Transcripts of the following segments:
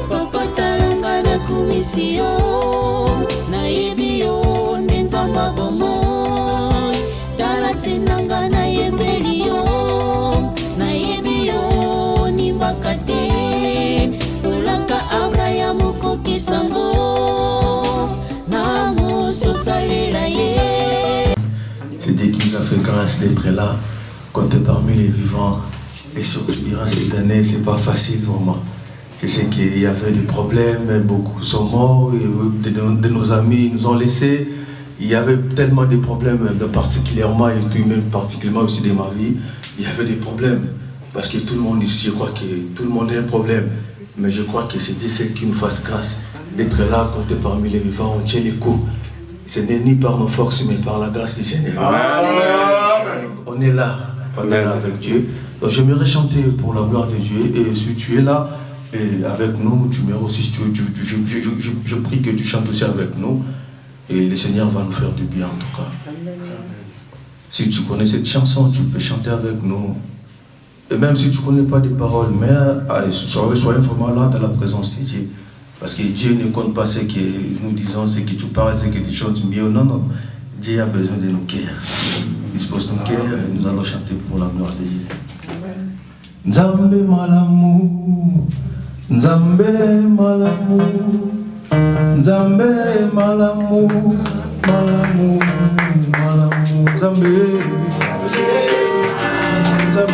Papa talanga na kumisio na ebio nenzamba bomo talatinanga na yembelio na ebio ni bakate ulaka Abraham ko kisango na muso salela ye. C'est Dieu qui nous a fait grâce d'être là, quand parmi les vivants. Et surtout durant cette année, c'est pas facile vraiment. Je sais qu'il y avait des problèmes, beaucoup sont morts, de nos amis nous ont laissés. Il y avait tellement de problèmes, particulièrement, et tout, même particulièrement aussi de ma vie, il y avait des problèmes. Parce que tout le monde ici, je crois que tout le monde a un problème. Mais je crois que c'est Dieu seul qui nous fasse grâce d'être là, quand parmi les vivants, on tient les coups. Ce n'est ni par nos forces, mais par la grâce du Seigneur. On est là avec Dieu. Donc j'aimerais chanter pour la gloire de Dieu. Et si tu es là et avec nous, tu mets aussi, je prie que tu chantes aussi avec nous. Et le Seigneur va nous faire du bien en tout cas. Si tu connais cette chanson, tu peux chanter avec nous. Et même si tu ne connais pas des paroles, mais sois vraiment là dans la présence de Dieu. Parce que Dieu ne compte pas ce que nous disons, ce que tu parles, ce que tu chantes mieux. Non, non. Dieu a besoin de nos cœurs. Dispose ton cœur et nous allons chanter pour la gloire de Jésus. Nzambe malamu, Nzambe malamu, Nzambe malamu, malamu, malamu, Nzambe, Nzambe.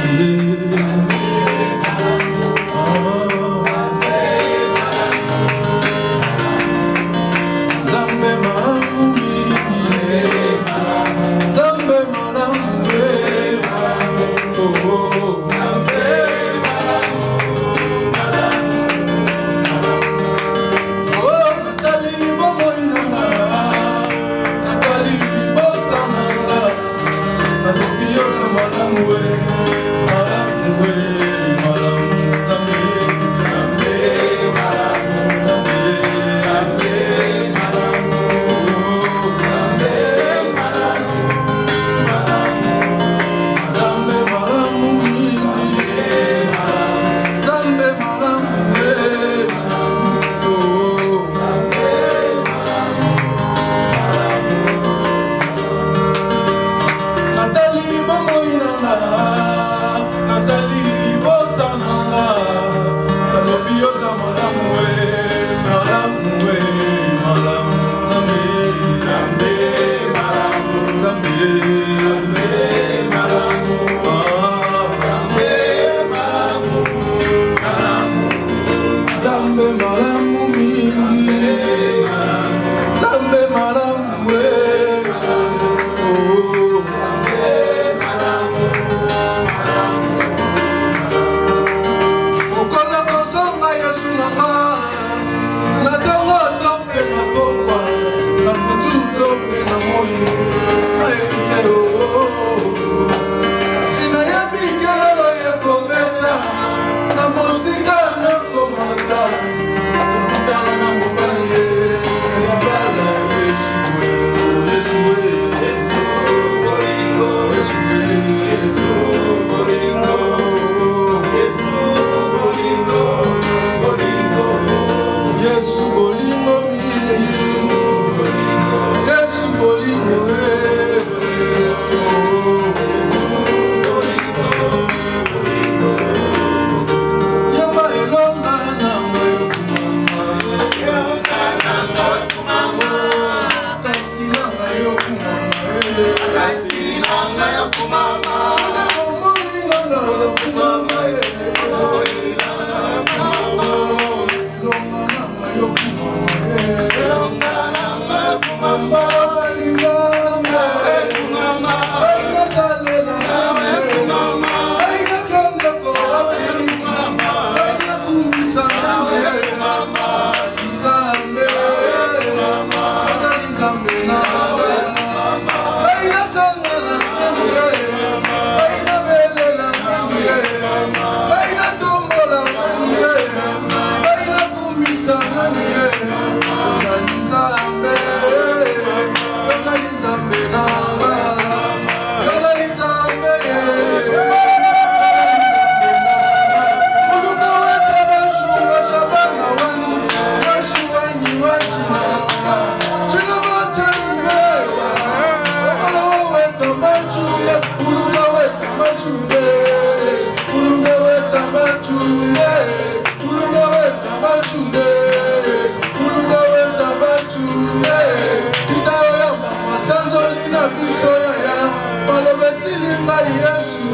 biso yaya maloba esili ngai Yesu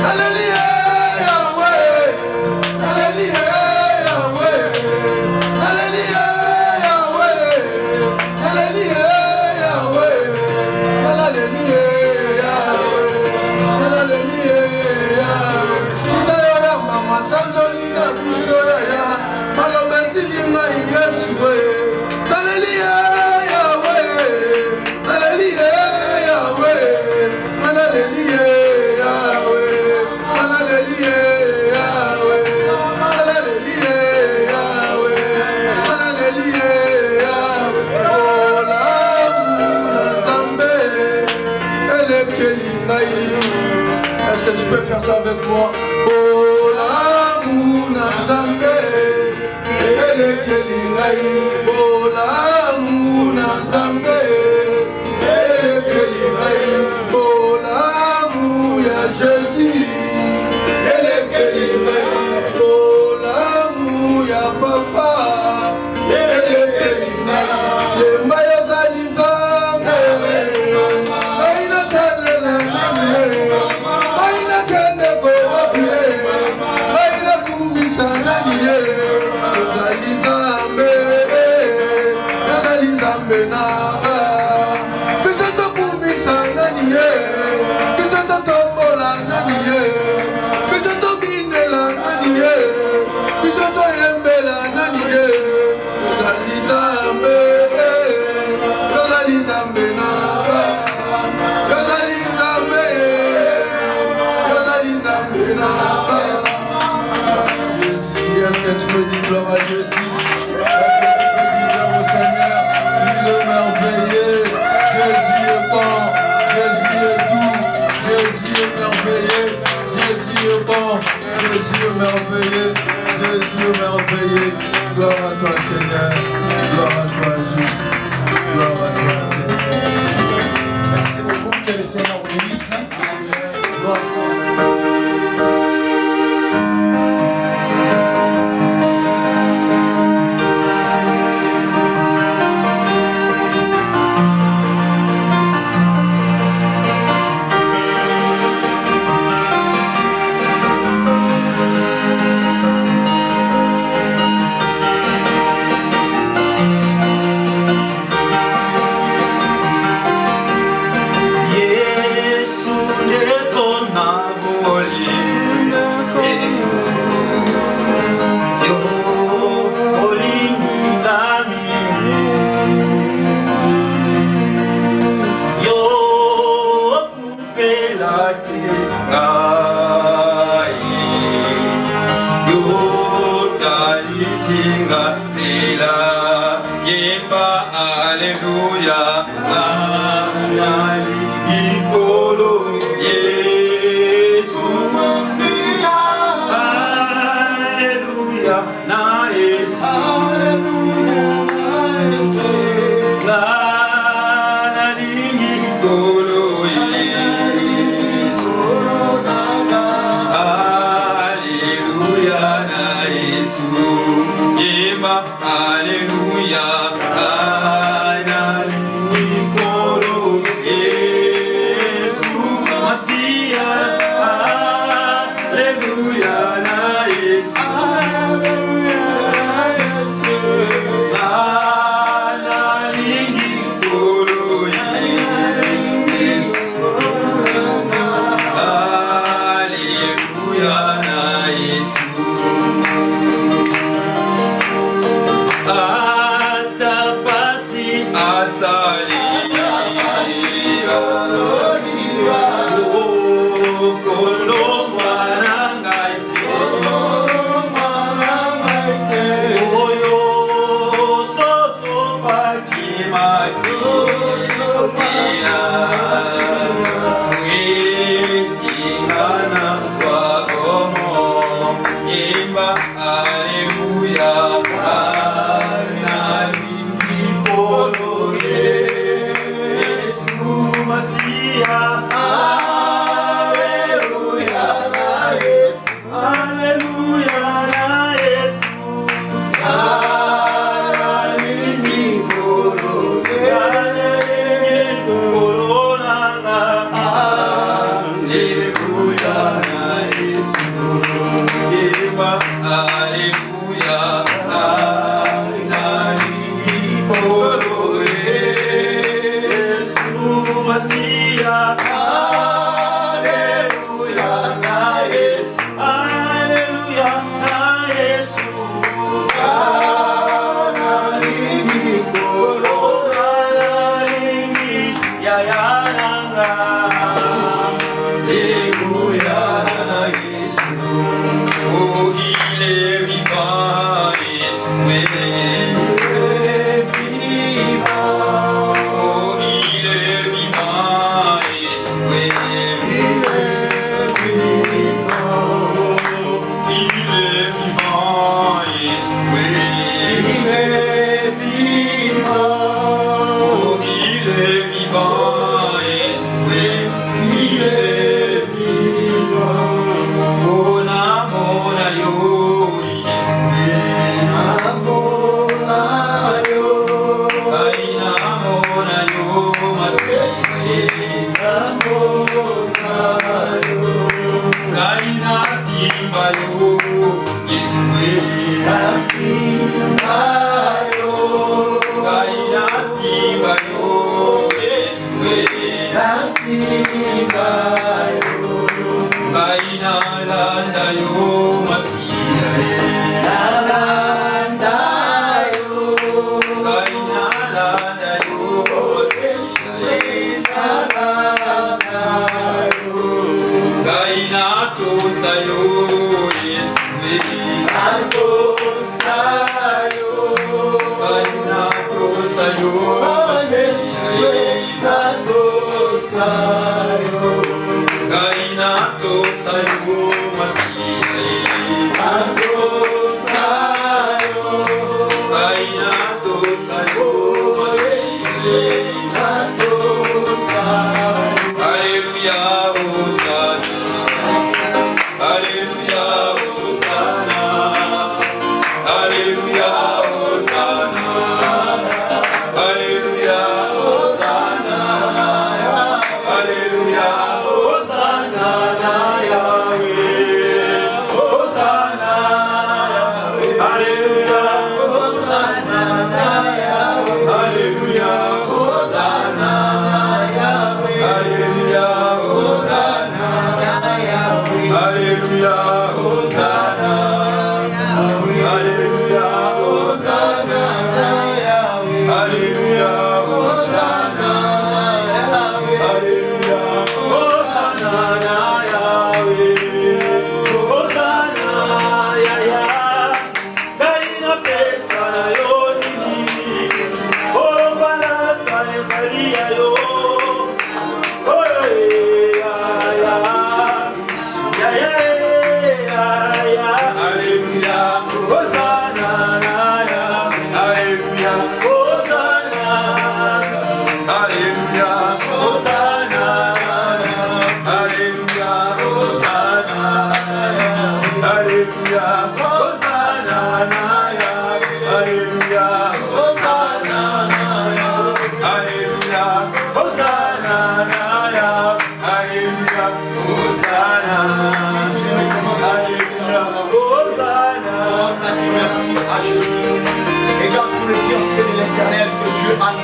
Haleluya Yahweh Haleluya Yahweh Haleluya Yahweh Haleluya Yahweh Haleluya Yahweh Haleluya Yahweh Kitayo ya mama sanzoli na biso yaya maloba esili ngai Yesu Haleluya Yahweh Haleluya Yahweh Haleluya Yahweh Haleluya Yahweh Haleluya Yahweh Haleluya Yahweh Ola muna Nzambe elekeli ngai. Est-ce que tu peux faire ça avec moi? Ola muna Nzambe elekeli ngai. Ola muna Nzambe elekeli ngai. Ola mu ya Jésus elekeli ngai. Ola mu ya papa elekeli ngai. Yemba yozali Nzambe aina kalela nane aina kende kowapiye aina kumbisa nani ye yozali Nzambe yozali Nzambe na biso tokumbisa nani ye biso totombola nani ye biso tobinela nani ye biso toyembela nani ye yozali Nzambe yozali Nzambe na yozali Nzambe yozali Nzambe na Jésus. Est-ce que tu peux dire gloire à Jésus? Est-ce que tu peux dire gloire au Seigneur? Il est merveilleux. Jésus est bon. Jésus est doux. Jésus est merveilleux. Jésus est bon. Jésus est merveilleux. Jésus est merveilleux. Gloire à toi, Seigneur. Gloire à toi, Jésus. Gloire à toi, Seigneur. Merci beaucoup. Que le Seigneur vous bénisse. Gloire soit. Yesu ndeko naboli yo olingi nami yo okufelaki ngai yo talisinga nzela yemba aleluya nali ikolo Yesu Masia Haleluya na Yesu nali ikolo Yesu Haleluya na Yesu yemba Haleluya nali ikolo Yesu Masia Haleluya na Yesu nali ikolo Yesu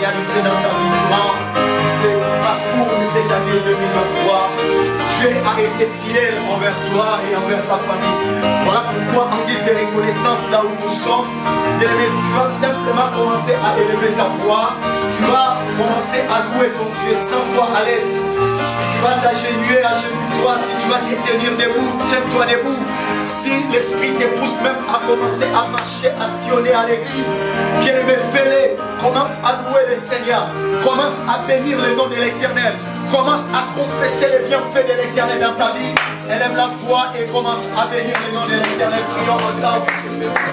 Réalisé dans ta vie durant ce parcours de ces années 2023. Dieu a été fidèle envers toi et envers ta famille. Voilà pourquoi, en guise de reconnaissance là où nous sommes, tu vas simplement commencer à élever ta voix. Tu vas commencer à louer ton Dieu sans toi à l'aise. Tu vas t'agenouiller à genoux droit. Si tu vas te tenir debout, tiens-toi debout. Si l'esprit te pousse même à commencer à marcher, à sillonner à l'église, bien-aimé, fais-le. Commence à louer le Seigneur. Commence à bénir le nom de l'Éternel. Commence à confesser les bienfaits de l'Éternel dans ta vie. Élève la voix et commence à bénir le nom de l'Éternel. Prions ensemble.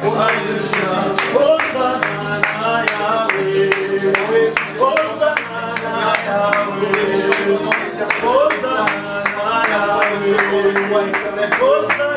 Oh, Alléluia. Hosanna Yahweh. Hosanna Yahweh. Hosanna Yahweh. Hosanna Hosanna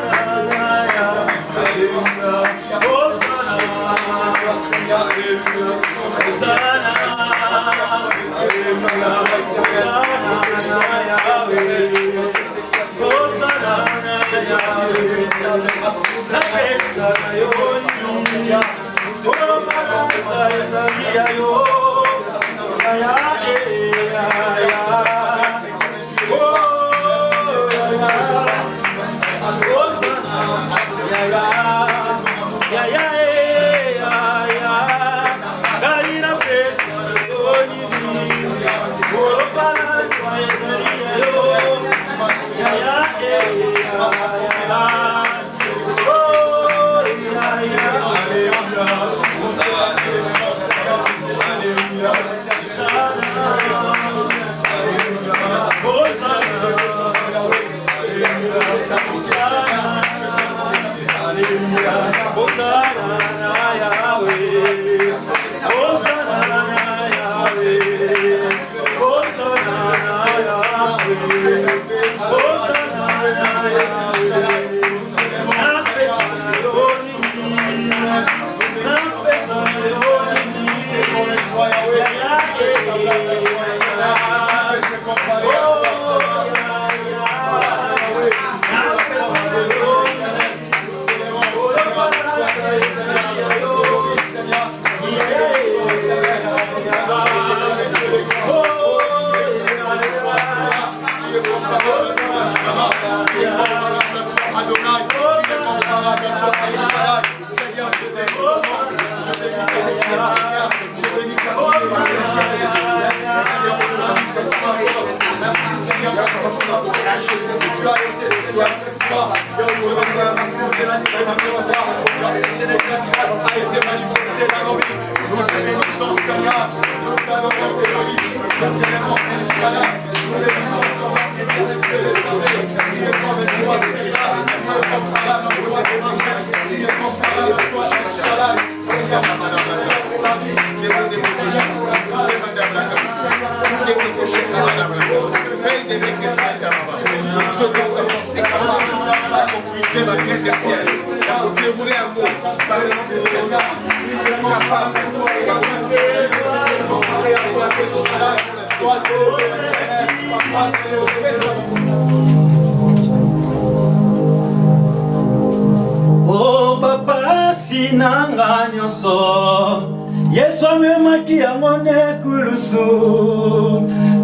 Oh papa sinanga nyonso Yesu amemaki yango ne kulusu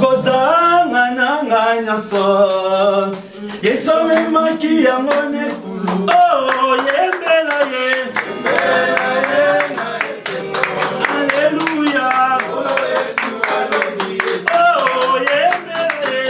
kozanga nanga nyonso Yesu amemaki yango ne oh yembela ye Alléluia oh yembela ye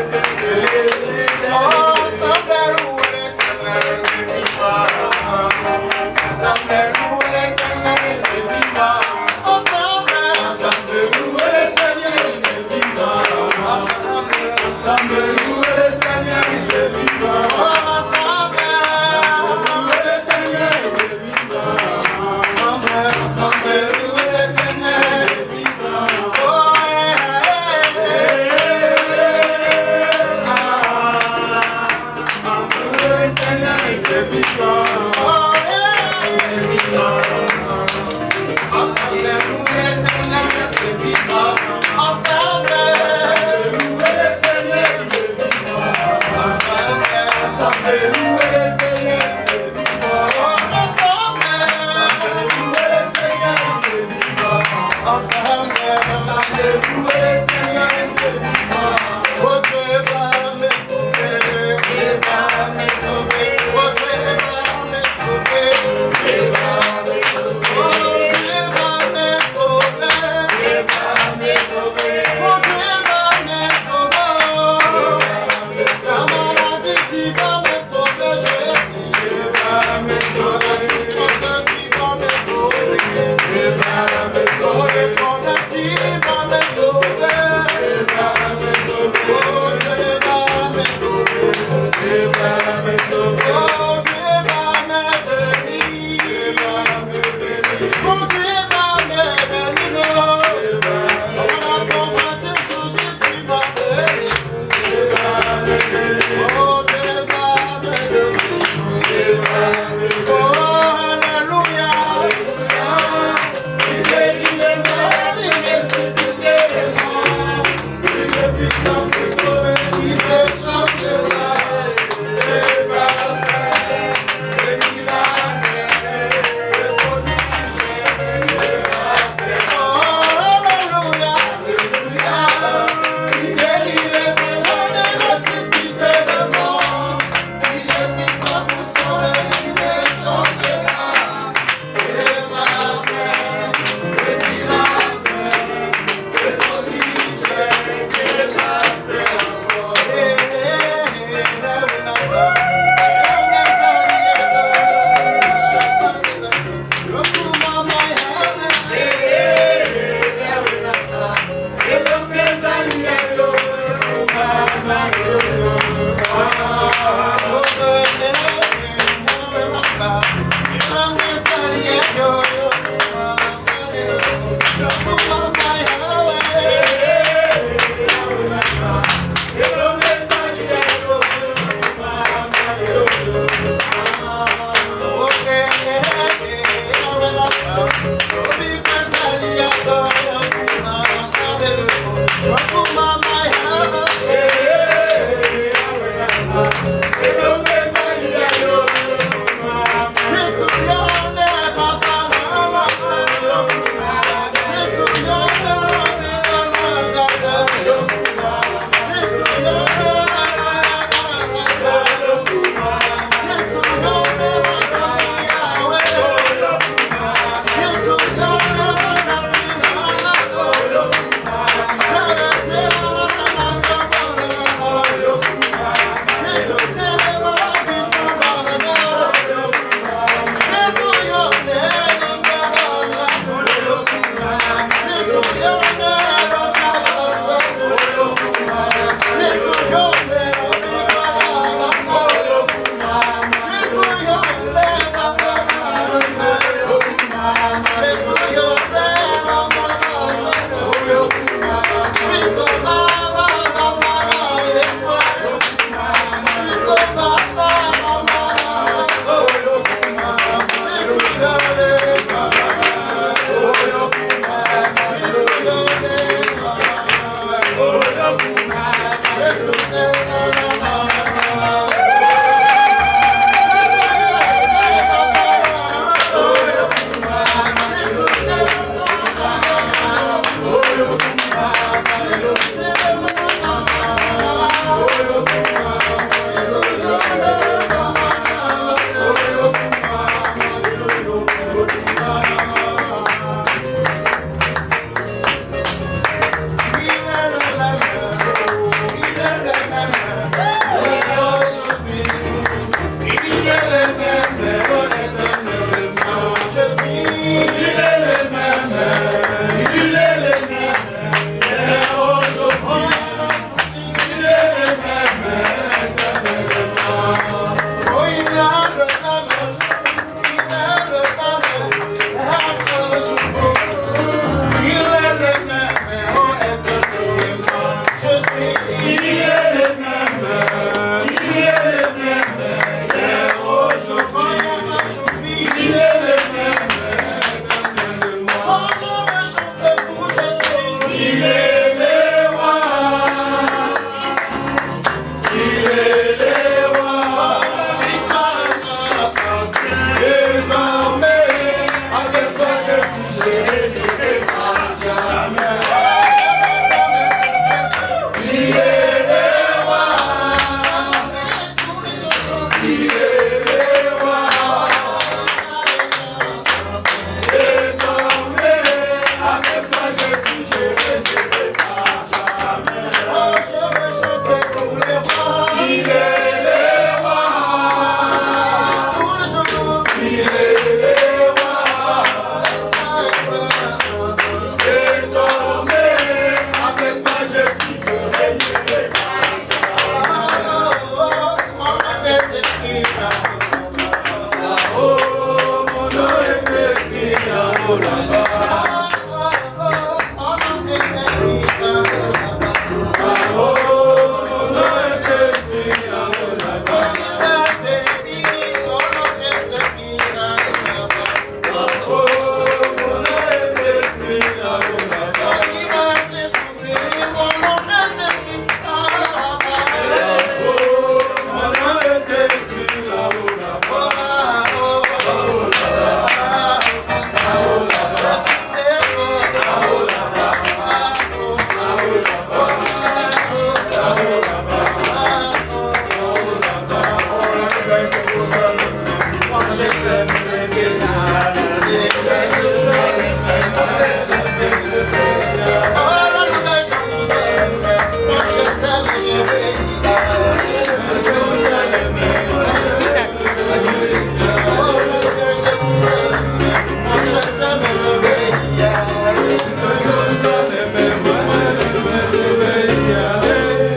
Thank you.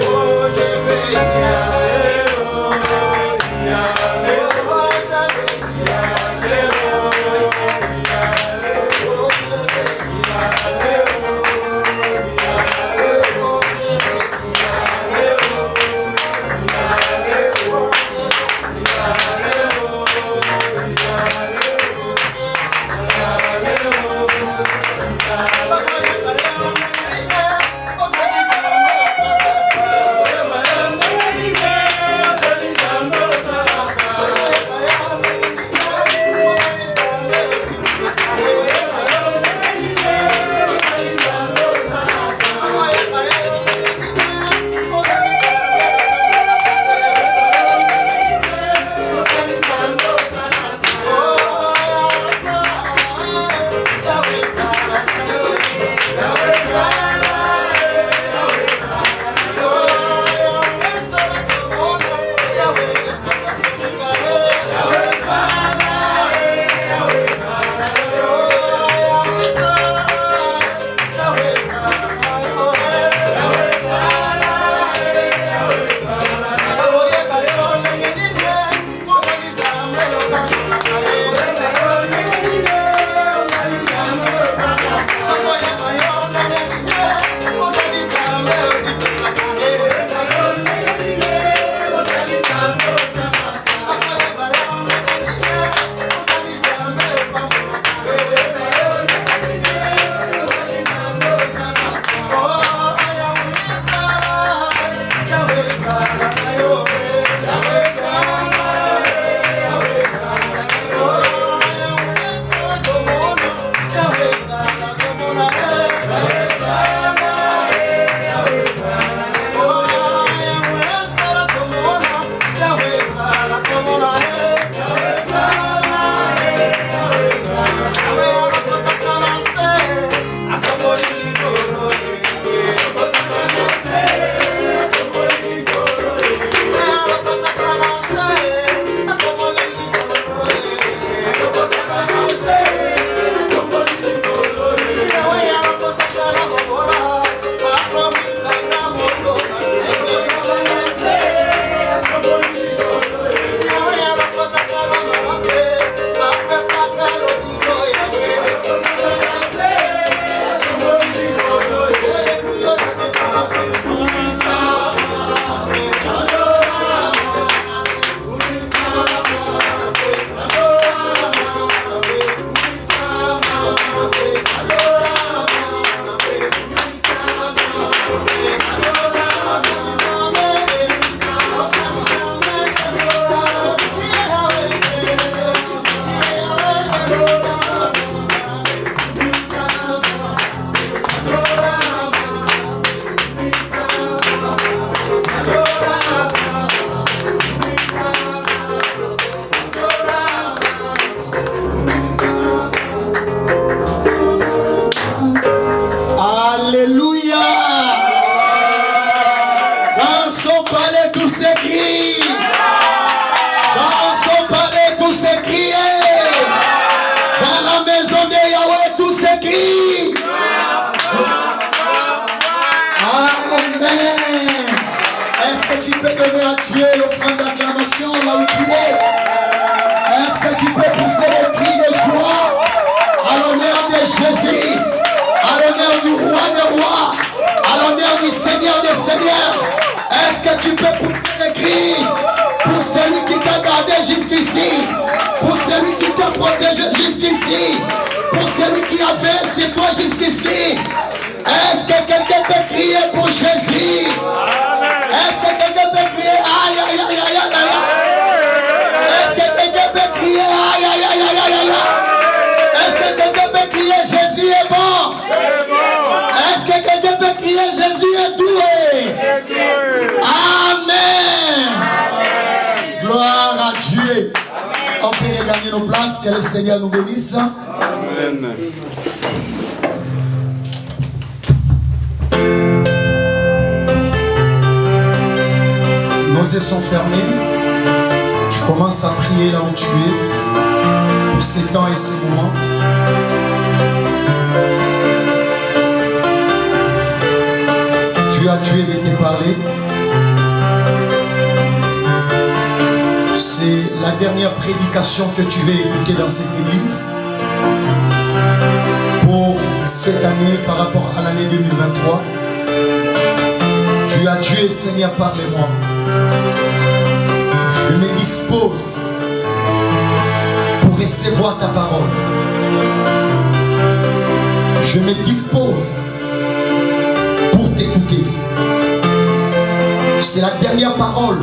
Oh, palais, tout s'écrit. Dans son palais, tout s'écrit. Dans la maison de Yahweh, tout s'écrit. Amen. Est-ce que tu peux donner à Dieu l'offrande d'acclamation là où tu es? Est-ce que tu peux pousser les cris de joie à l'honneur de Jésus, à l'honneur du roi des rois, à l'honneur du Seigneur des seigneurs? Est-ce que tu peux pousser des cris pour celui qui t'a gardé jusqu'ici, pour celui qui t'a protégé jusqu'ici, pour celui qui a fait sur toi jusqu'ici? Est-ce que quelqu'un peut crier pour Jésus? Est-ce que quelqu'un peut crier aïe aïe aïe aïe aïe aïe? Est-ce que quelqu'un peut crier aïe aïe aïe aïe aïe aïe? Est-ce que quelqu'un peut crier Jésus est bon? Est-ce que quelqu'un peut crier Jésus est doué? Amen. Gloire à Dieu. On peut regagner nos places. Que le Seigneur nous bénisse. Amen. Nos yeux sont fermés. Tu commences à prier là où tu es pour ces temps et ces moments. Dieu veut te parler. C'est la dernière prédication que tu vas écouter dans cette église pour cette année par rapport à l'année 2023. Tu as Dieu, Seigneur, parle-moi. Je me dispose pour recevoir ta parole. Je me dispose pour t'écouter. C'est la dernière parole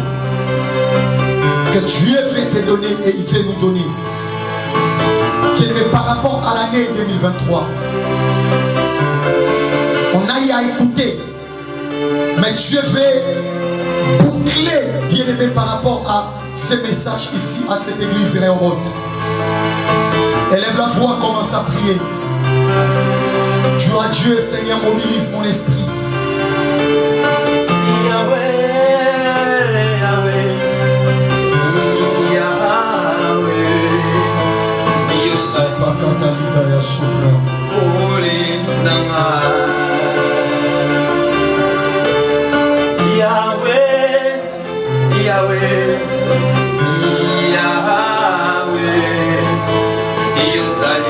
que Dieu veut te donner et il veut nous donner. Qui est par rapport à l'année 2023. On a eu à écouter. Mais Dieu veut boucler, bien aimé, par rapport à ce message ici, à cette église Rehoboth. Élève la voix, commence à prier. Tu as Dieu, Seigneur, mobilise mon esprit. Yahweh, Yahweh, Yahweh, Yosai, Pakatalika ya supra. Oli Nanga. Yahweh, Yahweh, Yahweh, Yosai.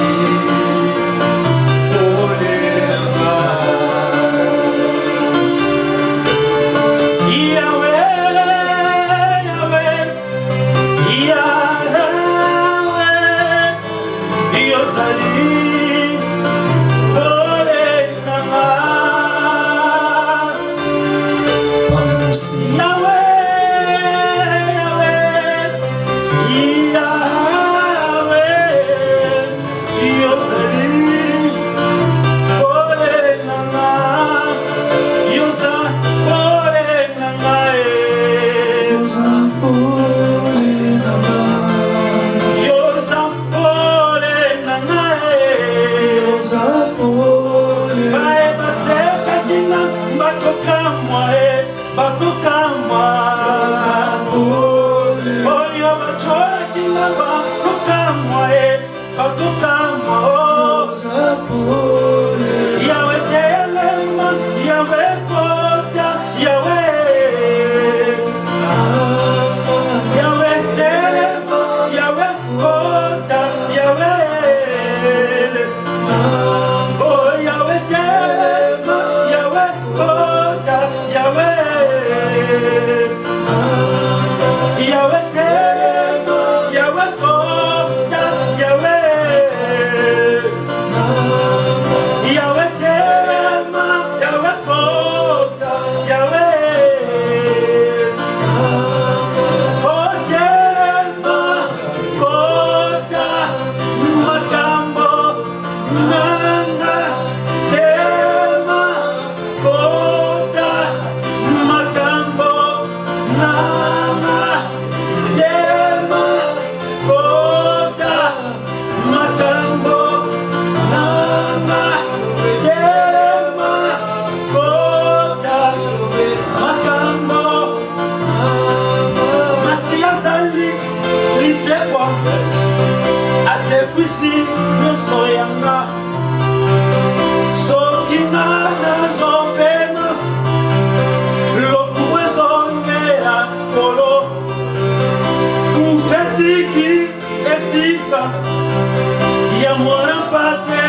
mwana mpate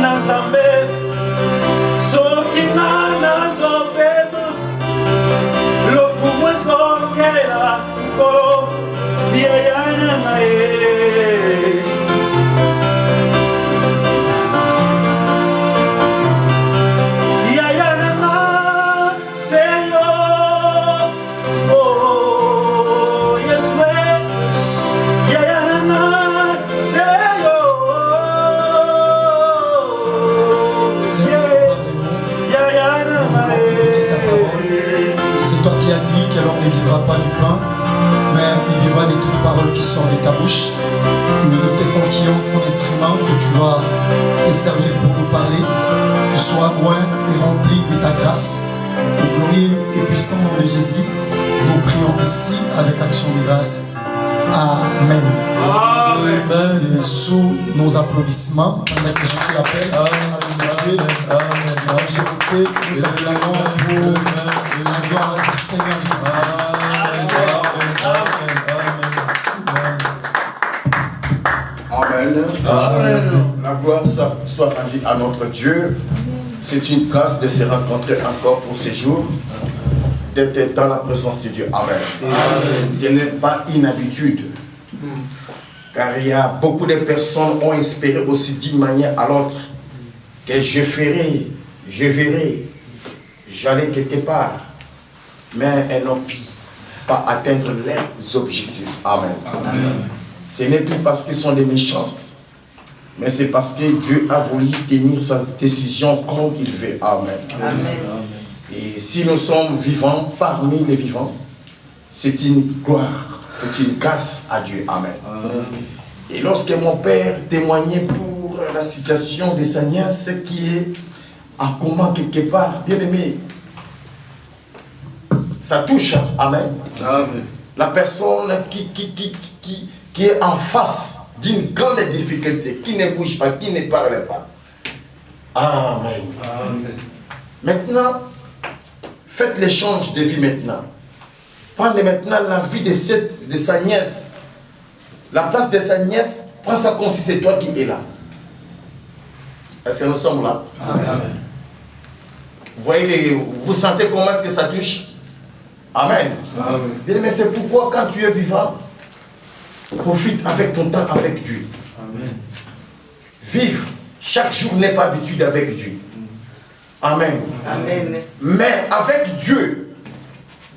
na Nzambe soki nga nazopema lokumu ezokela nkolo yeyana na ye Ne vivra pas du pain, mais il vivra de toutes paroles qui sortent de ta bouche. Nous te confions ton instrument que tu vas te servir pour nous parler. Tu sois loin et rempli de ta grâce. Au glorieux et puissant nom de Jésus, nous prions ici avec action de grâce. Amen. Amen. Et sous nos applaudissements, pendant que je l'appelle, nous appelons pour la gloire du Seigneur Jésus. Amen. Amen. La gloire soit rendue à notre Dieu. C'est une grâce de se rencontrer encore pour ces jours, d'être dans la présence de Dieu. Amen. Amen. Ce n'est pas une habitude. Car il y a beaucoup de personnes qui ont espéré aussi d'une manière à l'autre que je verrai, j'allais quelque part. Mais elles n'ont pas atteindre leurs objectifs. Amen. Amen. Ce n'est plus parce qu'ils sont des méchants, mais c'est parce que Dieu a voulu tenir sa décision comme il veut. Amen. Amen. Et si nous sommes vivants parmi les vivants, c'est une gloire, c'est une grâce à Dieu. Amen. Amen. Et lorsque mon père témoignait pour la situation de sa nièce qui est en coma quelque part, bien aimé, ça touche. Amen. Amen. La personne qui est en face d'une grande difficulté, qui ne bouge pas, qui ne parle pas. Amen. Amen. Maintenant, faites l'échange de vie maintenant. Prenez maintenant la vie de sa nièce. La place de sa nièce, prends ça comme si c'est toi qui es là. Est-ce que nous sommes là? Amen. Vous voyez, vous sentez comment est-ce que ça touche? Amen. Amen. Mais c'est pourquoi quand tu es vivant, profite avec ton temps avec Dieu. Amen. Vivre chaque jour n'est pas habitude avec Dieu. Amen. Amen. Mais avec Dieu,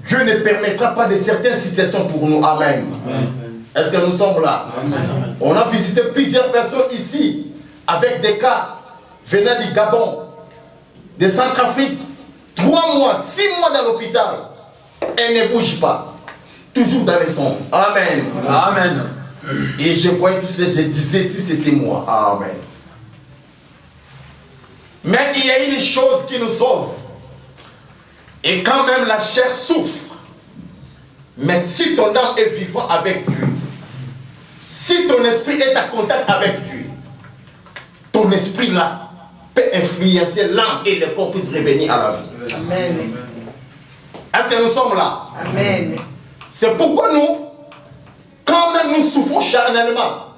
Dieu ne permettra pas de certaines situations pour nous. Amen. Amen. Est-ce que nous sommes là? Amen. On a visité plusieurs personnes ici avec des cas venant du Gabon, de Centrafrique, 3 mois, 6 mois dans l'hôpital. Elle ne bouge pas. Toujours dans les sons. Amen. Amen. Et je voyais tout cela, je disais si c'était moi. Amen. Mais il y a une chose qui nous sauve. Et quand même la chair souffre. Mais si ton âme est vivant avec Dieu, si ton esprit est en contact avec Dieu, ton esprit là peut influencer l'âme et le corps puisse revenir à la vie. Amen. Est-ce que nous sommes là? Amen. C'est pourquoi nous, quand même nous souffrons charnellement,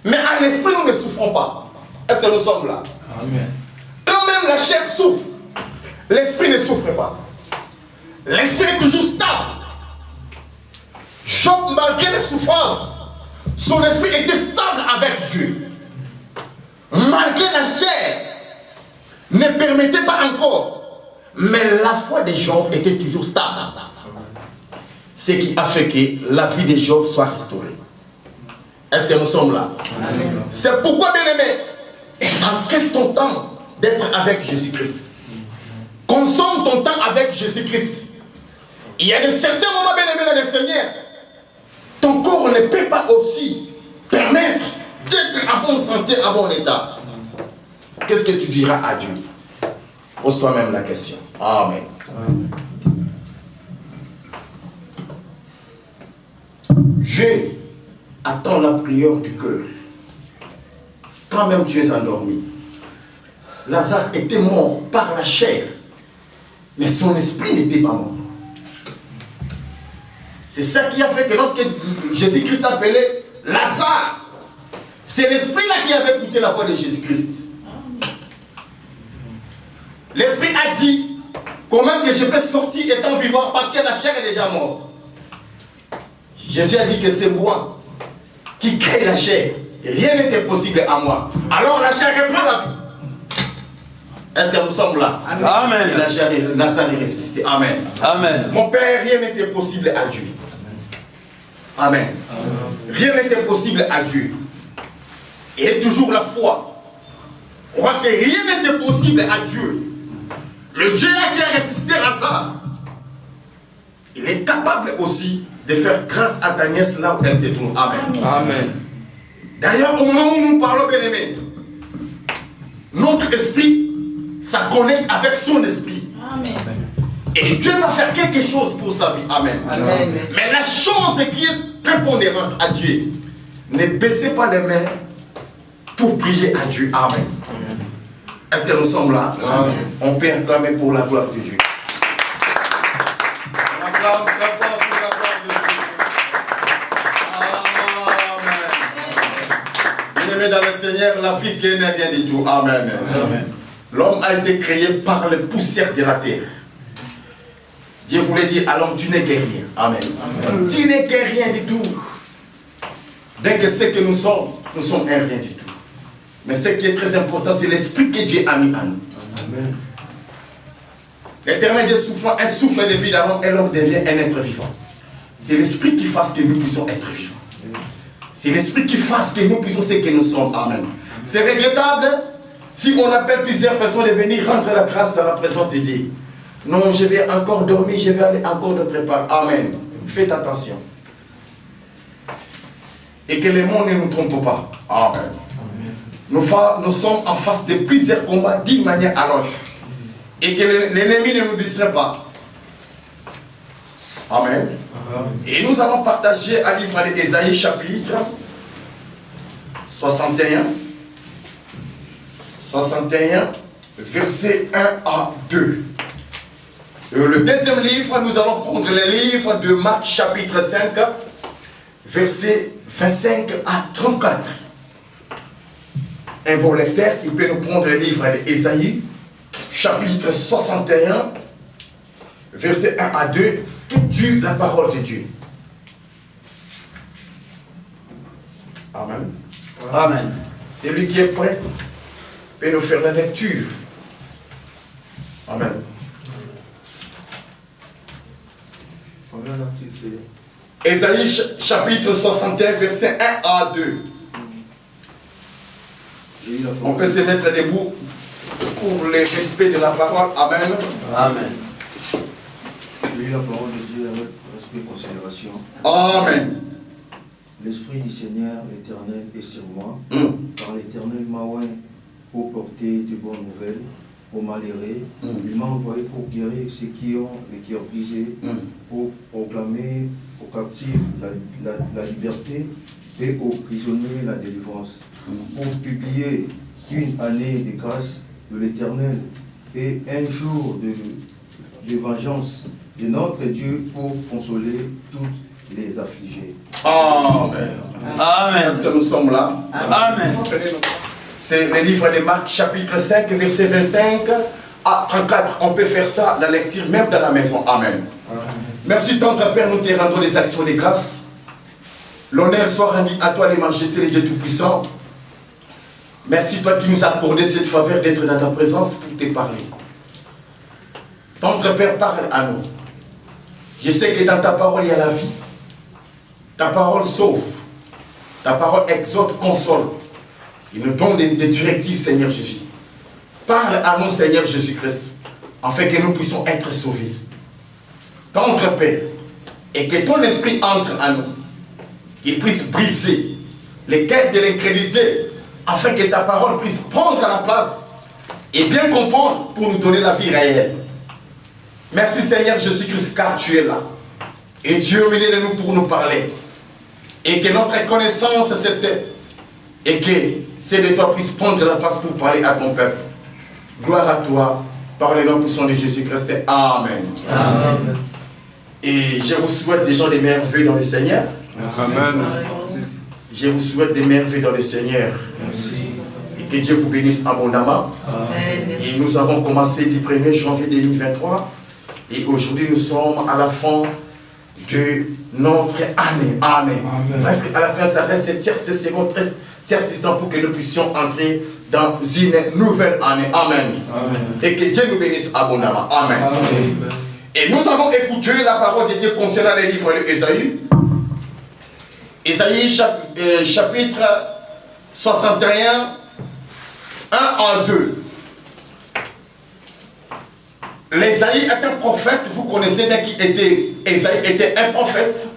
mais en esprit nous ne souffrons pas. Est-ce que nous sommes là? Amen. Quand même la chair souffre, l'esprit ne souffre pas. L'esprit est toujours stable. Job, malgré les souffrances, son esprit était stable avec Dieu. Malgré la chair, ne permettait pas encore. Mais la foi de Job était toujours stable. Ce qui a fait que la vie de Job soit restaurée. Est-ce que nous sommes là? C'est pourquoi, bien aimé, encaisse ton temps d'être avec Jésus-Christ. Consomme ton temps avec Jésus-Christ. Il y a de certains moments, bien aimé, dans le Seigneur, ton corps ne peut pas aussi permettre d'être en bonne santé, en bon état. Qu'est-ce que tu diras à Dieu? Pose toi-même la question. Amen. Amen. Dieu attend la prière du cœur. Quand même tu es endormi. Lazare était mort par la chair, mais son esprit n'était pas mort. C'est ça qui a fait que lorsque Jésus-Christ appelait Lazare, C'est l'esprit-là qui avait écouté la voix de Jésus-Christ. L'esprit a dit, comment est-ce que je peux sortir étant vivant parce que la chair est déjà morte. Jésus a dit que c'est moi qui crée la chair. Rien n'était possible à moi. Alors la chair reprend la vie. Est-ce que nous sommes là? Amen. La chair est ressuscité. Amen. Amen. Mon Père, rien n'était possible à Dieu. Amen. Rien n'était possible à Dieu. Et toujours la foi. Crois que rien n'était possible à Dieu. Le Dieu qui a ressuscité Lazare, il est capable aussi de faire grâce à ta nièce là où elle se trouve. Amen. Amen. D'ailleurs, au moment où nous parlons, bien aimé, notre esprit, ça connecte avec son esprit. Amen. Et Dieu va faire quelque chose pour sa vie. Amen. Amen. Mais la chose qui est prépondérante à Dieu, ne baissez pas les mains pour prier à Dieu. Amen. Est-ce que nous sommes là? Amen. On peut acclamer pour la gloire de Dieu. On acclame très fort pour la gloire de Dieu. Amen. Bien-aimé dans le Seigneur, la vie qui n'est rien du tout. Amen. Amen. L'homme a été créé par les poussières de la terre. Dieu voulait dire à l'homme, tu n'es que rien. Amen. Amen. Tu n'es que rien du tout. Dès que ce que nous sommes un rien du tout. Mais ce qui est très important, c'est l'esprit que Dieu a mis en nous. Amen. L'Éternel Dieu soufflant un souffle de vie dans l'homme et l'homme devient un être vivant. C'est l'esprit qui fasse que nous puissions être vivants. C'est l'esprit qui fasse que nous puissions ce que nous sommes. Amen. C'est regrettable si on appelle plusieurs personnes de venir rendre la grâce dans la présence de Dieu. Non, je vais encore dormir, je vais aller encore d'autre part. Amen. Faites attention. Et que le monde ne nous trompe pas. Amen. Nous sommes en face de plusieurs combats d'une manière à l'autre. Et que l'ennemi ne nous distrait pas. Amen. Et nous allons partager un livre d'Ésaïe chapitre 61. 61, versets 1 à 2. Le deuxième livre, nous allons prendre le livre de Marc chapitre 5, versets 25 à 34. Un bon lecteur, il peut nous prendre le livre d'Ésaïe, chapitre 61, versets 1 à 2, que tue la parole de Dieu. Amen. Amen. Celui qui est prêt peut nous faire la lecture. Amen. Ésaïe chapitre 61, verset 1 à 2. On peut se mettre debout pour le respect de la parole. Amen. Amen. Lis la parole de Dieu avec respect et considération. Amen. L'Esprit du Seigneur, l'Éternel, est sur moi, car l'Éternel m'a oint pour porter de bonnes nouvelles aux malheureux. Il m'a envoyé pour guérir ceux qui ont le cœur brisé, pour proclamer aux captifs la liberté et aux prisonniers la délivrance, pour publier une année de grâce de l'Éternel et un jour de vengeance de notre Dieu pour consoler tous les affligés. Amen. Amen. Est-ce que nous sommes là? Amen. C'est le livre de Marc, chapitre 5, verset 25 à 34. On peut faire ça, la lecture, même dans la maison. Amen. Merci, tendre Père, nous te rendons des actions de grâce. L'honneur soit rendu à toi, les majestés, les dieux tout-puissants. Merci, toi qui nous as accordé cette faveur d'être dans ta présence pour te parler. Tendre Père, parle à nous. Je sais que dans ta parole, il y a la vie. Ta parole sauve. Ta parole exhorte, console. Il nous donne des directives, Seigneur Jésus. Parle à nous, Seigneur Jésus-Christ, afin que nous puissions être sauvés. Tendre Père, et que ton esprit entre en nous, qu'il puisse briser les quêtes de l'incrédulité, afin que ta parole puisse prendre la place et bien comprendre pour nous donner la vie réelle. Merci Seigneur Jésus-Christ, car tu es là. Et Dieu est au milieu de nous pour nous parler. Et que notre connaissance c'était, et que c'est de toi puisse prendre la place pour parler à ton peuple. Gloire à toi, par le nom puissant de Jésus-Christ. Amen. Amen. Et je vous souhaite des gens des merveilles dans le Seigneur. Amen. Je vous souhaite des merveilles dans le Seigneur. Merci. Et que Dieu vous bénisse abondamment. Amen. Et nous avons commencé du 1er janvier 2023. Et aujourd'hui, nous sommes à la fin de notre année. Amen. Presque à la fin, ça reste cette tierce seconde, tierce instant pour que nous puissions entrer dans une nouvelle année. Amen. Et que Dieu nous bénisse abondamment. Amen. Et nous avons écouté la parole de Dieu concernant les livres d'Ésaïe. Ésaïe chapitre 61, 1 à 2. L'Ésaïe est un prophète, vous connaissez bien qui était. Ésaïe était un prophète.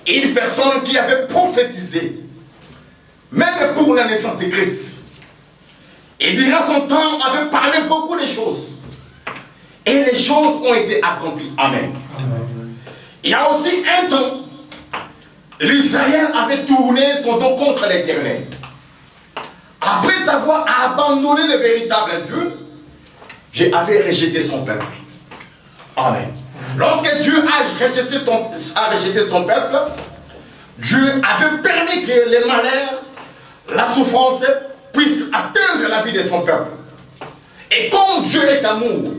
Une personne qui avait prophétisé, même pour la naissance de Christ. Et durant son temps, avait parlé beaucoup de choses. Et les choses ont été accomplies. Amen. Il y a aussi un temps, l'Israël avait tourné son dos contre l'Éternel. Après avoir abandonné le véritable Dieu, Dieu avait rejeté son peuple. Amen. Lorsque Dieu a rejeté son peuple, Dieu avait permis que les malheurs, la souffrance puissent atteindre la vie de son peuple. Et comme Dieu est amour,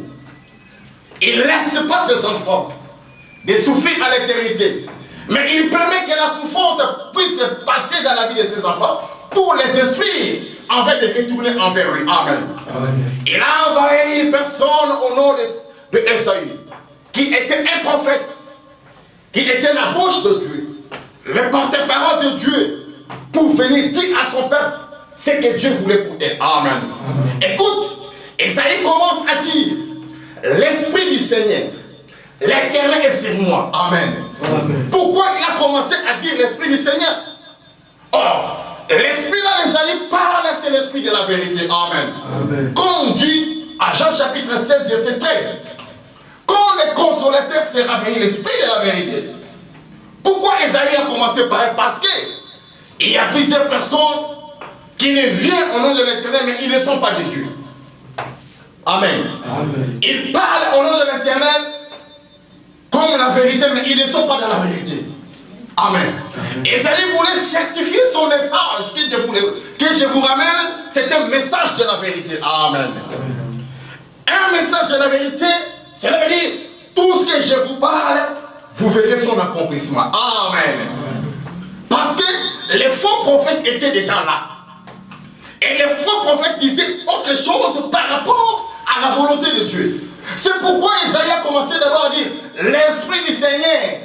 il ne laisse pas ses enfants de souffrir à l'éternité. Mais il permet que la souffrance puisse passer dans la vie de ses enfants pour les esprits afin de retourner envers lui. Amen. Amen. Il a envoyé une personne au nom de Ésaïe qui était un prophète, qui était la bouche de Dieu, le porte-parole de Dieu pour venir dire à son peuple ce que Dieu voulait pour elle. Amen. Amen. Écoute, Ésaïe commence à dire l'Esprit du Seigneur, l'Éternel est sur moi. Amen. Amen. Pourquoi il a commencé à dire l'Esprit du Seigneur? Or, l'Esprit là, l'Ésaïe parle, c'est l'Esprit de la vérité. Amen. Amen. Comme dit à Jean chapitre 16, verset 13, quand le consolateur sera venu, l'Esprit de la vérité. Pourquoi Ésaïe a commencé par elle? Parce qu'il y a plusieurs personnes qui ne viennent au nom de l'Éternel, mais ils ne sont pas de Dieu. Amen. Amen. Ils parlent au nom de l'Éternel comme la vérité, mais ils ne sont pas dans la vérité. Amen. Ésaïe voulait certifier son message que je vous ramène, c'est un message de la vérité. Amen. Amen. Un message de la vérité, cela veut dire tout ce que je vous parle, vous verrez son accomplissement. Amen. Amen. Parce que les faux prophètes étaient déjà là. Et les faux prophètes disaient autre chose par rapport à la volonté de Dieu. C'est pourquoi Ésaïe a commencé d'abord à dire l'Esprit du Seigneur.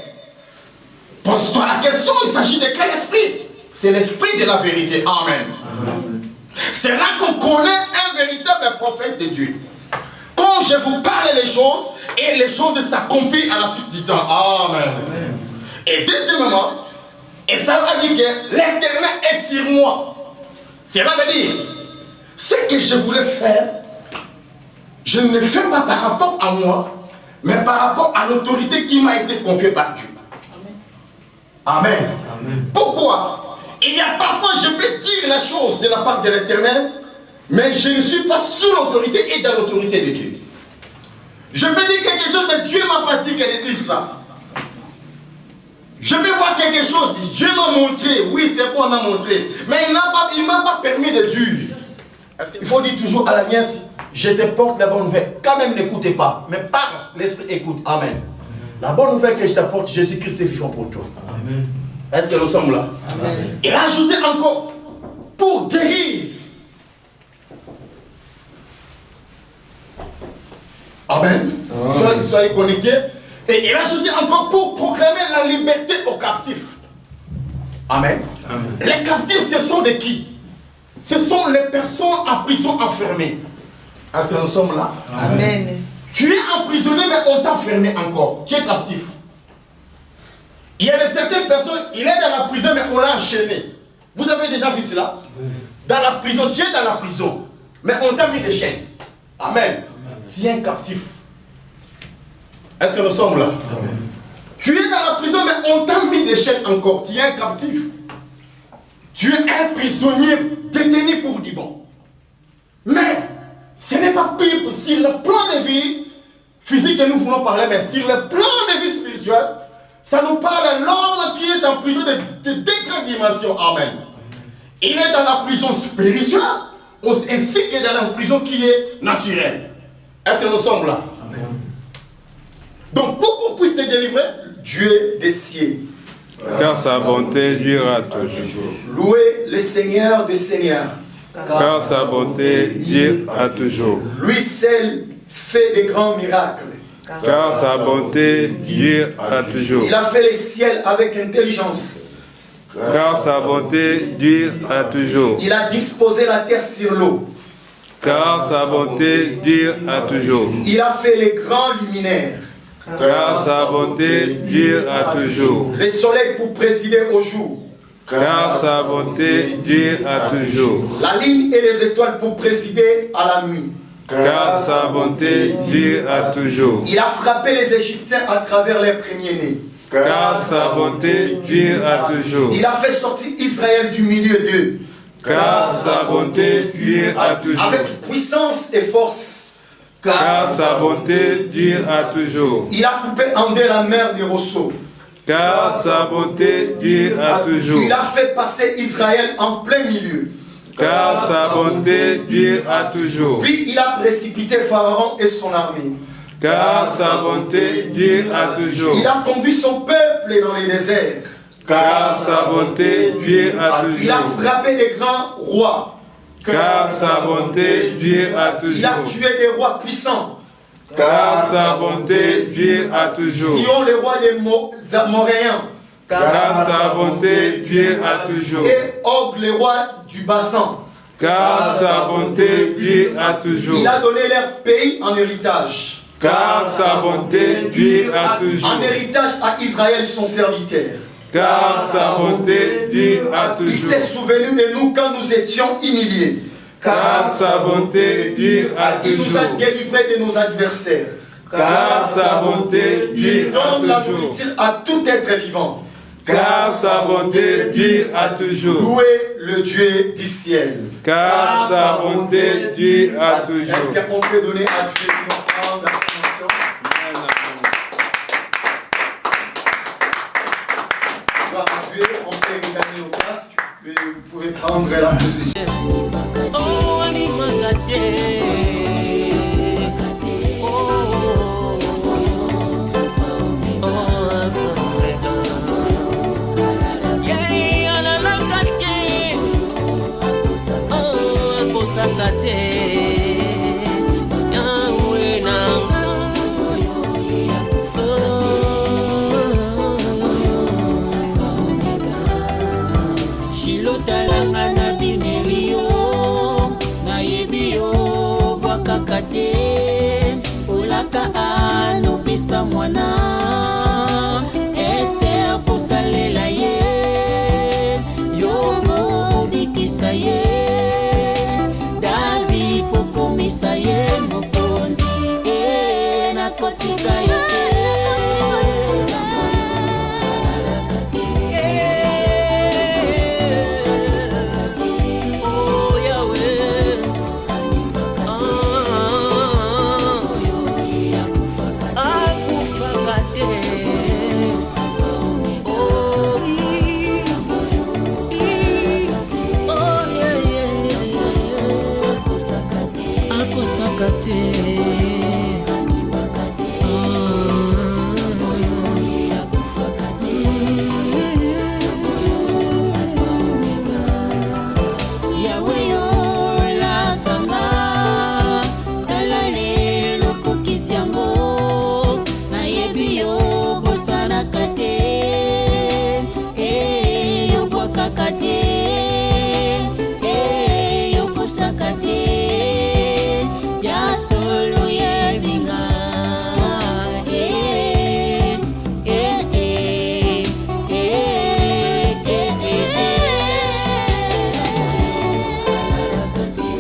Pose-toi la question, il s'agit de quel esprit? C'est l'esprit de la vérité. Amen. Amen. C'est là qu'on connaît un véritable prophète de Dieu. Quand je vous parle les choses, et les choses s'accomplissent à la suite du temps. Amen. Amen. Et deuxièmement, Ésaïe a dit que l'Éternel est sur moi. Cela veut dire, ce que je voulais faire, je ne le fais pas par rapport à moi, mais par rapport à l'autorité qui m'a été confiée par Dieu. Amen. Amen. Pourquoi? Il y a parfois, je peux dire la chose de la part de l'Éternel, mais je ne suis pas sous l'autorité et dans l'autorité de Dieu. Je peux dire quelque chose, mais Dieu m'a pas dit qu'elle dit ça. Je peux voir quelque chose, Dieu m'a montré, oui c'est bon, on m'a montré, mais il ne m'a pas permis de dire. Il faut dire toujours à la nièce, je te porte la bonne nouvelle, quand même n'écoutez pas, mais parle, l'esprit écoute. Amen. Amen. La bonne nouvelle que je t'apporte, Jésus-Christ est vivant pour toi. Amen. Est-ce que nous sommes là? Amen. Il a ajouté encore, pour guérir. Amen. Soyez connectés. Et il a ajouté encore pour proclamer la liberté aux captifs. Amen. Amen. Les captifs, ce sont de qui? Ce sont les personnes en prison enfermées. Est-ce que nous sommes là? Amen. Tu es emprisonné, mais on t'a fermé encore. Tu es captif. Il y a de certaines personnes, il est dans la prison, mais on l'a enchaîné. Vous avez déjà vu cela? Dans la prison, tu es dans la prison, mais on t'a mis des chaînes. Amen. Tu es un captif. Est-ce que nous sommes là? Amen. Tu es dans la prison, mais on t'a mis des chaînes encore. Tu es un captif. Tu es un prisonnier détenu pour du bon. Mais ce n'est pas pire sur le plan de vie physique que nous voulons parler, mais sur le plan de vie spirituelle, ça nous parle de l'homme qui est est en prison de deux grandes dimensions. Amen. Il est dans la prison spirituelle ainsi que dans la prison qui est naturelle. Est-ce que nous sommes là? Amen. Donc pour qu'on puisse te délivrer, Dieu des cieux. Car sa bonté durera toujours. Louez le Seigneur des Seigneurs. Car sa bonté durera toujours. Lui seul fait des grands miracles. Car sa bonté durera toujours. Il a fait les ciels avec intelligence. Car sa bonté durera toujours. Il a disposé la terre sur l'eau. Car sa bonté durera toujours. Il a fait les grands luminaires. Car sa bonté durera toujours. Le soleil pour présider au jour. Car sa bonté durera toujours. La lune et les étoiles pour présider à la nuit. Car sa bonté durera toujours. Il a frappé les Égyptiens à travers les premiers-nés. Car sa bonté durera toujours. Il a fait sortir Israël du milieu d'eux. Car sa bonté durera toujours. Avec puissance et force. Car sa bonté durera toujours. Il a coupé en deux la mer des Rousseaux. Car sa bonté durera toujours. Il a fait passer Israël en plein milieu. Car sa bonté durera toujours. Puis il a précipité Pharaon et son armée. Car sa bonté durera toujours. Il a conduit son peuple dans les déserts. Car sa bonté durera toujours. Il a frappé les grands rois. Car sa bonté durera toujours. Il a tué des rois puissants. Car sa bonté durera toujours. Sion, le roi des Moréens. Car sa bonté durera toujours. Et Og, le roi du Bassan. Car sa bonté durera toujours. Il a donné leur pays en héritage. Car sa bonté durera toujours. En héritage à Israël son serviteur. Car sa bonté durera toujours. Il s'est souvenu de nous quand nous étions humiliés. Car sa bonté durera Il nous a toujours. délivrés de nos adversaires. Car sa bonté Il durera donne la toujours. nourriture à tout être vivant. Car sa bonté durera toujours. Louez le Dieu du ciel. Car sa bonté durera toujours. Est-ce qu'on peut donner à Dieu une offrande d'attention? Gloire à Dieu, on peut regagner nos places. Vous pouvez prendre la position. Oh, animagate. Olaka anopesa mwana Esther posalela ye Yobo bikisa ye David pokomisa ye mokonzi nakotika ye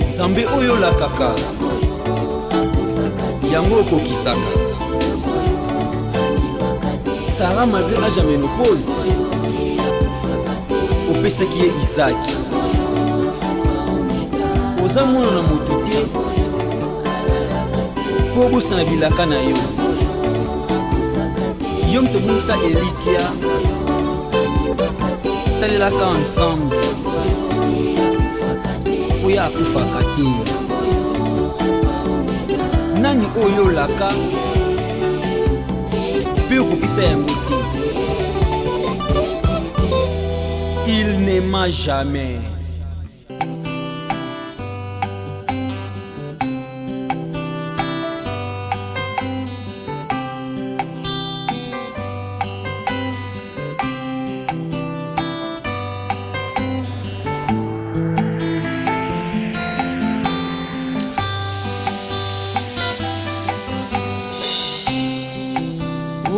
Nzambe oyo lakaka yango okokisaka. Sarah malgré âge ya ménopause opesaki ye Isaac. Oza mwana na moto te po obosana bilaka na yo. Yo moto bongisa Elikia batalelaka ensemble oyo akufaka te. Nani oyo olaka mpe okokisa yango te? Il n'aima jamais.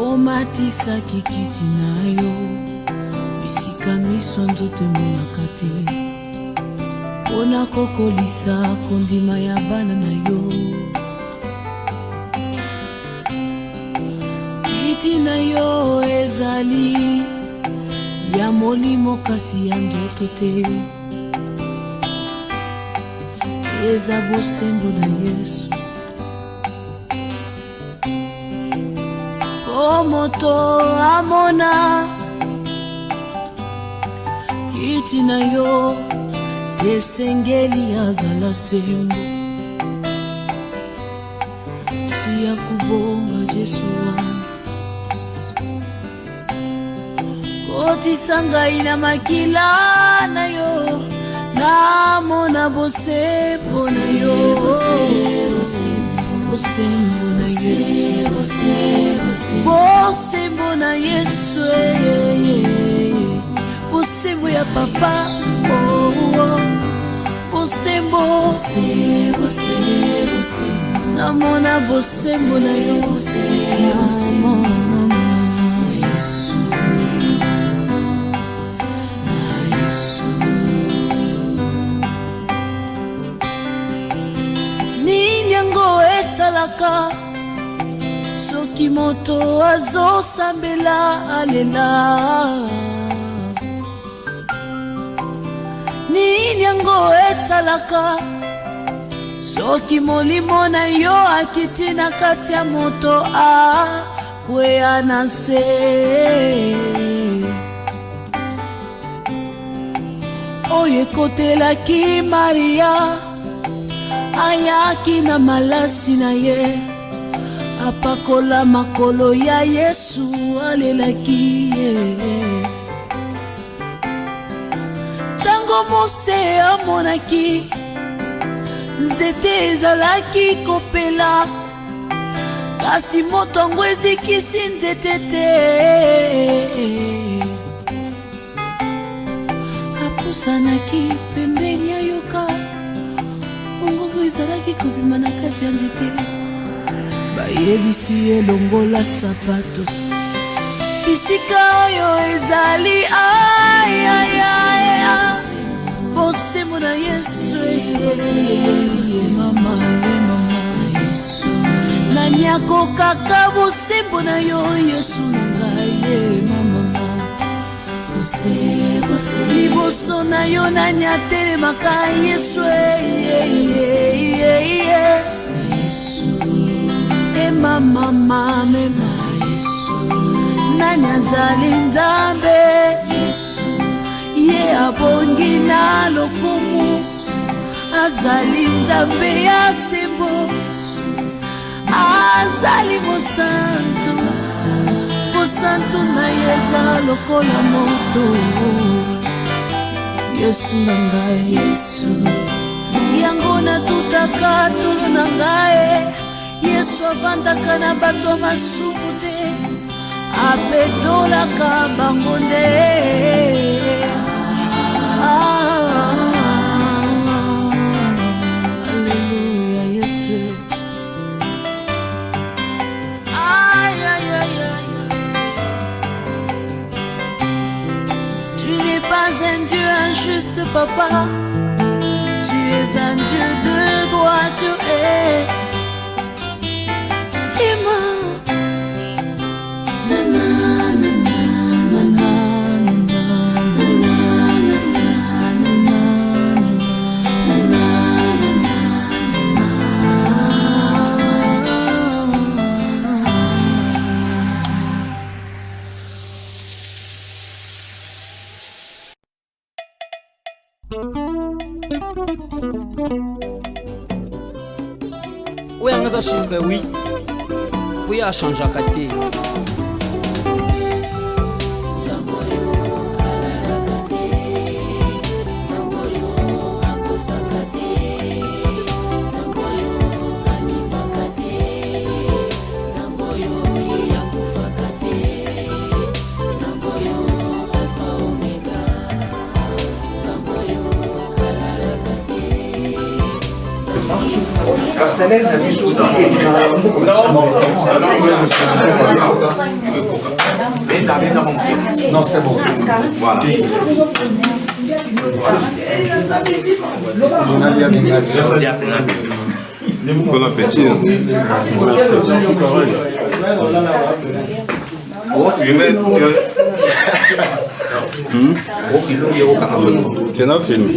Omatisaki kiti na yo bisika miso nzoto emonaka te mpona kokolisa kondima ya bana na yo. Kiti na yo ezali ya molimo kasi ya nzoto te, eza bosembo na Yesu. O moto amona kiti na yo esengeli azala sembo si ya kubonga Jesu wana kotisa ngai na makila na yo namona bosembo na yo. Bosembo na Yesu, bosembo na Yesu, bosembo ya papa, bosembo, namona bosembo na Yesu. Salaka soki moto azosambela alela, nini yango esalaka soki molimo na yo akiti na kati ya moto akwea na se. Oyo ekotelaki Maria ayaki na malasi na ye apakola makolo ya Yesu alelaki ye. Tango Mose amonaki nzete ezalaki kopela kasi moto yango ezikisi nzete te, apusanaki pembeni ayoka ongongo ezalaki kobima na kati ya nzete. Bayebisi elongola sapato bisika oyo ezali ayayaya bosembo na Yesu. Mama Yesu nani akokaka bosembo na yo Yesu na ngai mama. Liboso na yo nani atelemaka Yesu. Mama mema nani azali Nzambe ye abongi na lokumu, azali Nzambe ya sembo, azali mosantu, mosantu na yeza lokola moto. Yesu na ngai, Yesu yango natutaka tolo na ngai. Yesu avandaka na bato masumu te, apetolaka bango nde. Alléluia Yesu. Aïe aïe aïe aïe. Tu n'es pas un Dieu injuste papa, tu es un Dieu de droit, tu es oyo anga aza chiffre 8 po ye achangeaka te. Non, c'est bon. Voilà. Bon appétit. C'est un film.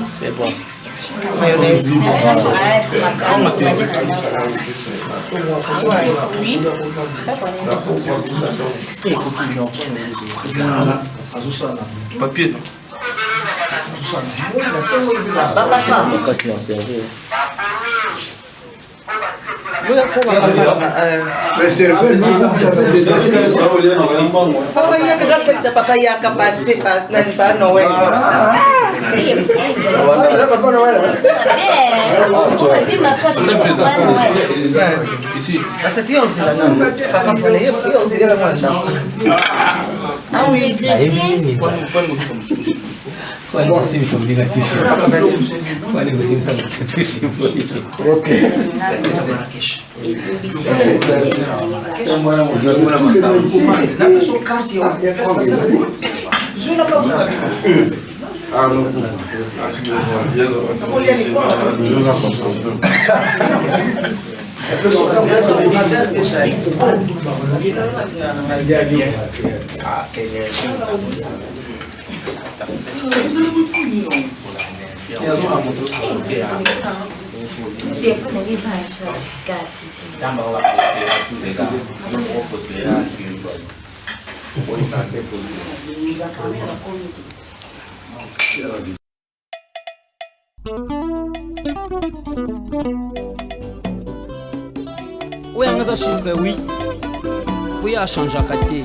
C'est bon. Mayonnaise. Papier, non? Papa yaka passé par Noël. Ici. Ah oui. Bon, c'est une obligative. Ok. oyo anga aza chiffre 8 po ye achangeaka te.